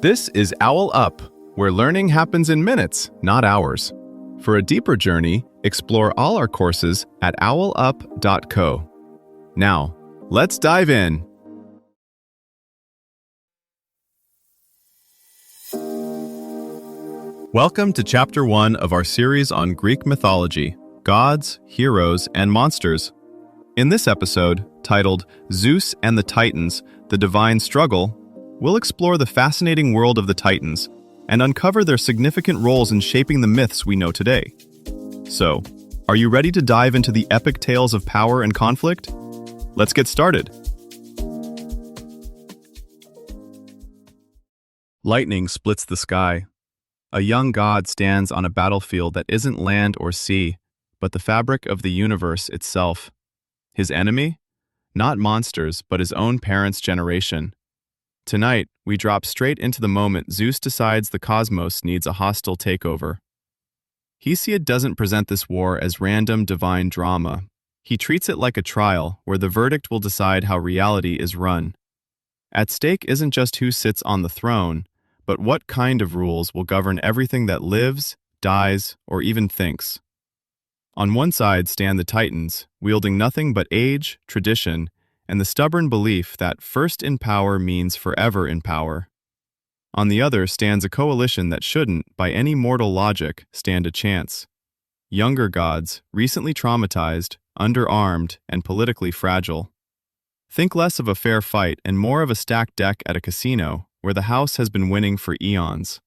This is OwlUp, where learning happens in minutes, not hours. For a deeper journey, explore all our courses at owlup.co. Now, let's dive in. Welcome to Chapter 1 of our series on Greek mythology, gods, heroes, and monsters. In this episode, titled Zeus and the Titans, the Divine Struggle, we'll explore the fascinating world of the Titans and uncover their significant roles in shaping the myths we know today. So, are you ready to dive into the epic tales of power and conflict? Let's get started. Lightning splits the sky. A young god stands on a battlefield that isn't land or sea, but the fabric of the universe itself. His enemy? Not monsters, but his own parents' generation. Tonight, we drop straight into the moment Zeus decides the cosmos needs a hostile takeover. Hesiod doesn't present this war as random divine drama. He treats it like a trial where the verdict will decide how reality is run. At stake isn't just who sits on the throne, but what kind of rules will govern everything that lives, dies, or even thinks. On one side stand the Titans, wielding nothing but age, tradition, and the stubborn belief that first in power means forever in power. On the other stands a coalition that shouldn't, by any mortal logic, stand a chance. Younger gods, recently traumatized, underarmed, and politically fragile. Think less of a fair fight and more of a stacked deck at a casino, where the house has been winning for eons,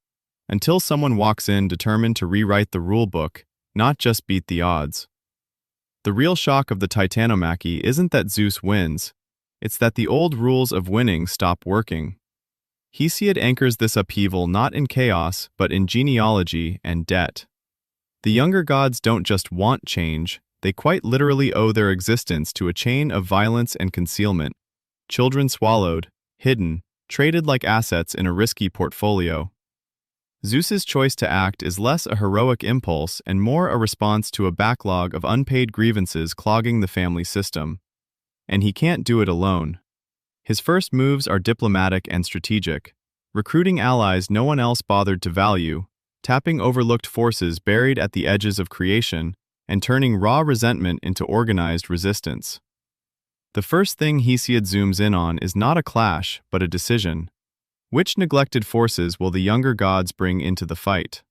until someone walks in determined to rewrite the rule book, not just beat the odds. The real shock of the Titanomachy isn't that Zeus wins, it's that the old rules of winning stop working. Hesiod anchors this upheaval not in chaos, but in genealogy and debt. The younger gods don't just want change, they quite literally owe their existence to a chain of violence and concealment. Children swallowed, hidden, traded like assets in a risky portfolio. Zeus's choice to act is less a heroic impulse and more a response to a backlog of unpaid grievances clogging the family system. And he can't do it alone. His first moves are diplomatic and strategic, recruiting allies no one else bothered to value, tapping overlooked forces buried at the edges of creation, and turning raw resentment into organized resistance. The first thing Hesiod zooms in on is not a clash, but a decision. Which neglected forces will the younger gods bring into the fight?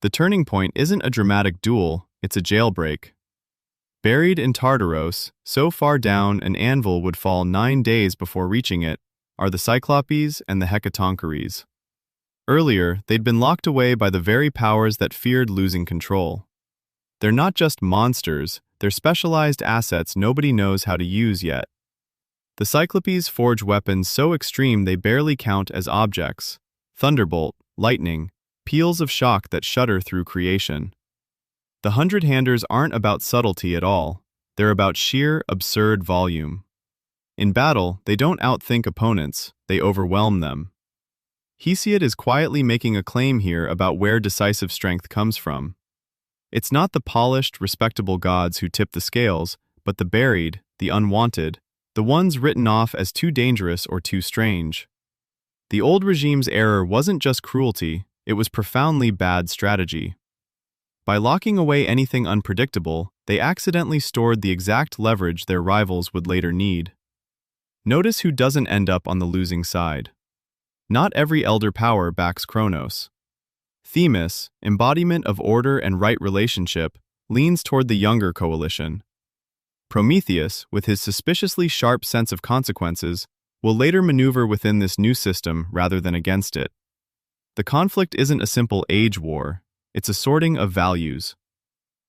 The turning point isn't a dramatic duel, it's a jailbreak. Buried in Tartaros, so far down an anvil would fall 9 days before reaching it, are the Cyclopes and the Hecatoncheires. Earlier, they'd been locked away by the very powers that feared losing control. They're not just monsters, they're specialized assets nobody knows how to use yet. The Cyclopes forge weapons so extreme they barely count as objects. Thunderbolt, lightning, peals of shock that shudder through creation. The hundred-handers aren't about subtlety at all. They're about sheer, absurd volume. In battle, they don't outthink opponents, they overwhelm them. Hesiod is quietly making a claim here about where decisive strength comes from. It's not the polished, respectable gods who tip the scales, but the buried, the unwanted, the ones written off as too dangerous or too strange. The old regime's error wasn't just cruelty, it was profoundly bad strategy. By locking away anything unpredictable, they accidentally stored the exact leverage their rivals would later need. Notice who doesn't end up on the losing side. Not every elder power backs Kronos. Themis, embodiment of order and right relationship, leans toward the younger coalition. Prometheus, with his suspiciously sharp sense of consequences, will later maneuver within this new system rather than against it. The conflict isn't a simple age war, it's a sorting of values.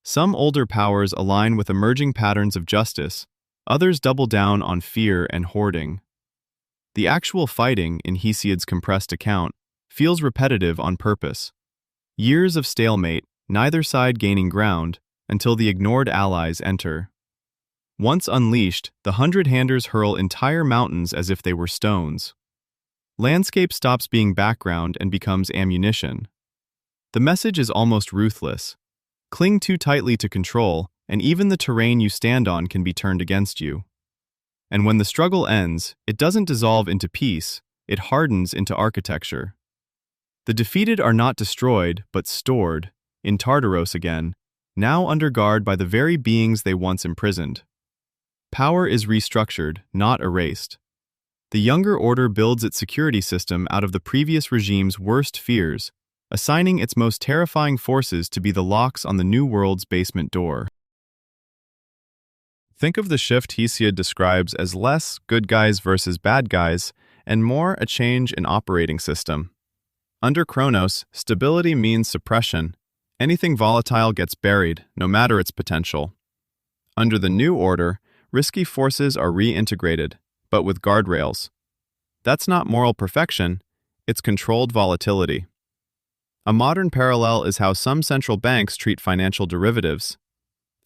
Some older powers align with emerging patterns of justice, others double down on fear and hoarding. The actual fighting, in Hesiod's compressed account, feels repetitive on purpose. Years of stalemate, neither side gaining ground, until the ignored allies enter. Once unleashed, the hundred-handers hurl entire mountains as if they were stones. Landscape stops being background and becomes ammunition. The message is almost ruthless. Cling too tightly to control, and even the terrain you stand on can be turned against you. And when the struggle ends, it doesn't dissolve into peace, it hardens into architecture. The defeated are not destroyed, but stored, in Tartaros again, now under guard by the very beings they once imprisoned. Power is restructured, not erased. The younger order builds its security system out of the previous regime's worst fears, assigning its most terrifying forces to be the locks on the new world's basement door. Think of the shift Hesiod describes as less good guys versus bad guys, and more a change in operating system. Under Kronos, stability means suppression. Anything volatile gets buried, no matter its potential. Under the new order, risky forces are reintegrated, but with guardrails. That's not moral perfection, it's controlled volatility. A modern parallel is how some central banks treat financial derivatives.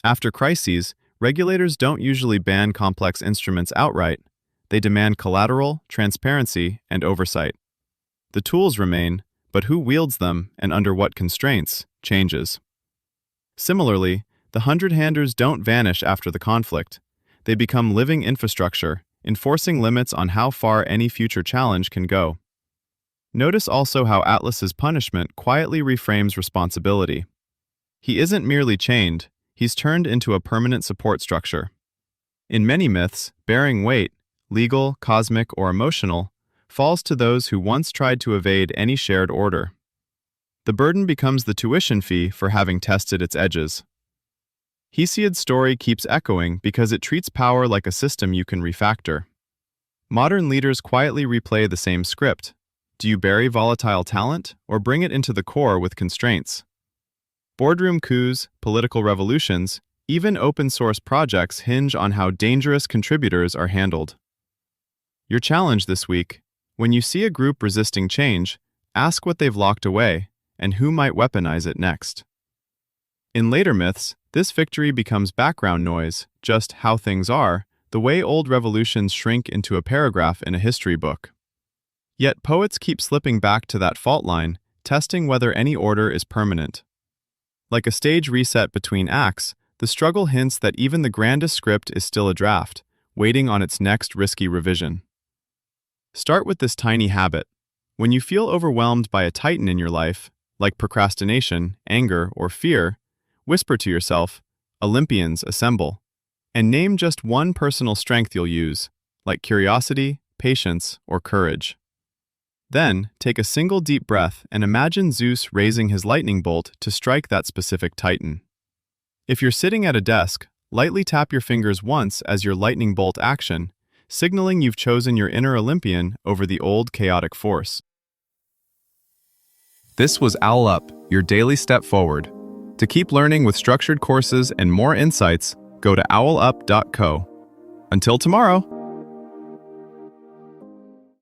After crises, regulators don't usually ban complex instruments outright. They demand collateral, transparency, and oversight. The tools remain, but who wields them and under what constraints changes. Similarly, the hundred-handers don't vanish after the conflict. They become living infrastructure, enforcing limits on how far any future challenge can go. Notice also how Atlas's punishment quietly reframes responsibility. He isn't merely chained, he's turned into a permanent support structure. In many myths, bearing weight, legal, cosmic, or emotional, falls to those who once tried to evade any shared order. The burden becomes the tuition fee for having tested its edges. Hesiod's story keeps echoing because it treats power like a system you can refactor. Modern leaders quietly replay the same script. Do you bury volatile talent, or bring it into the core with constraints? Boardroom coups, political revolutions, even open-source projects hinge on how dangerous contributors are handled. Your challenge this week: when you see a group resisting change, ask what they've locked away, and who might weaponize it next. In later myths, this victory becomes background noise, just how things are, the way old revolutions shrink into a paragraph in a history book. Yet poets keep slipping back to that fault line, testing whether any order is permanent. Like a stage reset between acts, the struggle hints that even the grandest script is still a draft, waiting on its next risky revision. Start with this tiny habit. When you feel overwhelmed by a titan in your life, like procrastination, anger, or fear, whisper to yourself, "Olympians, assemble," and name just one personal strength you'll use, like curiosity, patience, or courage. Then, take a single deep breath and imagine Zeus raising his lightning bolt to strike that specific titan. If you're sitting at a desk, lightly tap your fingers once as your lightning bolt action, signaling you've chosen your inner Olympian over the old chaotic force. This was OwlUp, your daily step forward. To keep learning with structured courses and more insights, go to owlup.co. Until tomorrow!